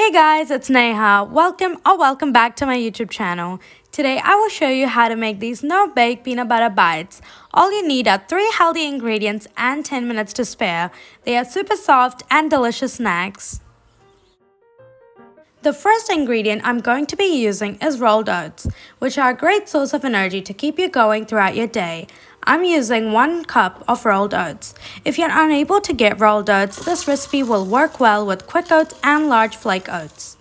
Hey guys, it's Neha. Welcome back to my YouTube channel. Today I will show you how to make these no-bake peanut butter bites. All you need are 3 healthy ingredients and 10 minutes to spare. They are super soft and delicious snacks. The first ingredient I'm going to be using is rolled oats, which are a great source of energy to keep you going throughout your day. I'm using 1 cup of rolled oats. If you're unable to get rolled oats, this recipe will work well with quick oats and large flake oats.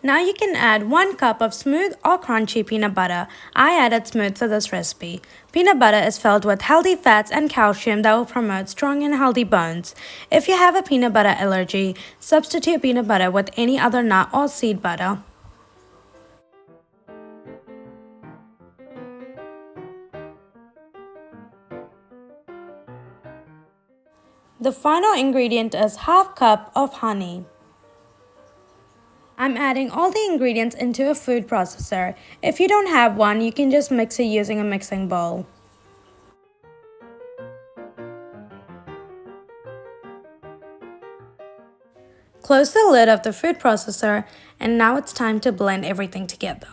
Now you can add 1 cup of smooth or crunchy peanut butter. I added smooth for this recipe. Peanut butter is filled with healthy fats and calcium that will promote strong and healthy bones. If you have a peanut butter allergy, substitute peanut butter with any other nut or seed butter. The final ingredient is half cup of honey. I'm adding all the ingredients into a food processor. If you don't have one, you can just mix it using a mixing bowl. Close the lid of the food processor, and now it's time to blend everything together.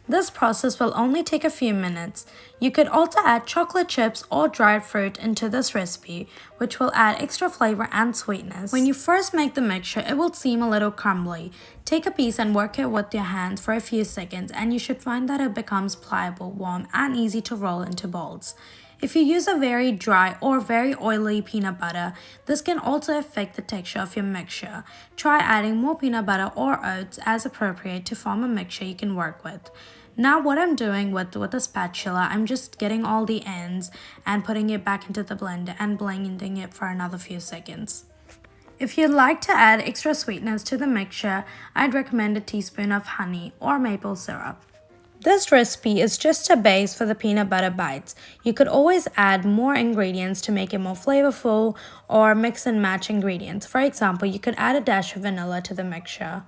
This process will only take a few minutes. You could also add chocolate chips or dried fruit into this recipe, which will add extra flavor and sweetness. When you first make the mixture, it will seem a little crumbly. Take a piece and work it with your hands for a few seconds, and you should find that it becomes pliable, warm, and easy to roll into balls. If you use a very dry or very oily peanut butter, this can also affect the texture of your mixture. Try adding more peanut butter or oats as appropriate to form a mixture you can work with. Now what I'm doing with a spatula, I'm just getting all the ends and putting it back into the blender and blending it for another few seconds. If you'd like to add extra sweetness to the mixture, I'd recommend a teaspoon of honey or maple syrup. This recipe is just a base for the peanut butter bites. You could always add more ingredients to make it more flavorful or mix and match ingredients. For example, you could add a dash of vanilla to the mixture.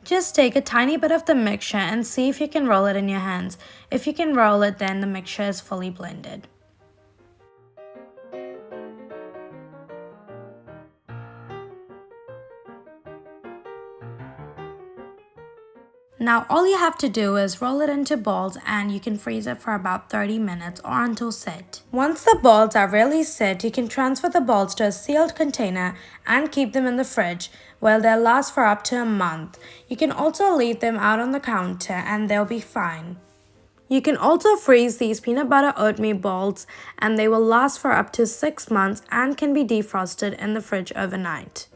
Just take a tiny bit of the mixture and see if you can roll it in your hands. If you can roll it, then the mixture is fully blended. Now all you have to do is roll it into balls, and you can freeze it for about 30 minutes or until set. Once the balls are really set, you can transfer the balls to a sealed container and keep them in the fridge where they'll last for up to a month. You can also leave them out on the counter and they'll be fine. You can also freeze these peanut butter oatmeal balls, and they will last for up to 6 months and can be defrosted in the fridge overnight.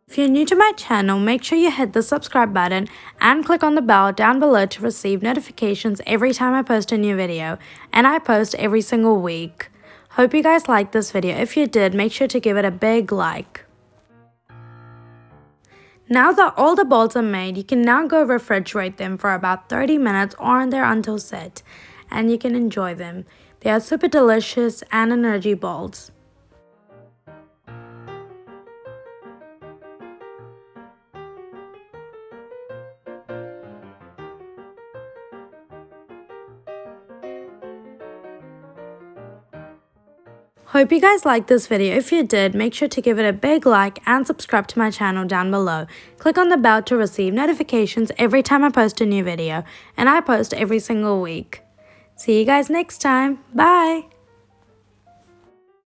If you're new to my channel, make sure you hit the subscribe button and click on the bell down below to receive notifications every time I post a new video, and I post every single week. Hope you guys liked this video. If you did, make sure to give it a big like. Now that all the balls are made, you can now go refrigerate them for about 30 minutes or in there until set, and you can enjoy them. They are super delicious and energy balls. Hope you guys liked this video. If you did, make sure to give it a big like and subscribe to my channel down below. Click on the bell to receive notifications every time I post a new video, and I post every single week. See you guys next time. Bye!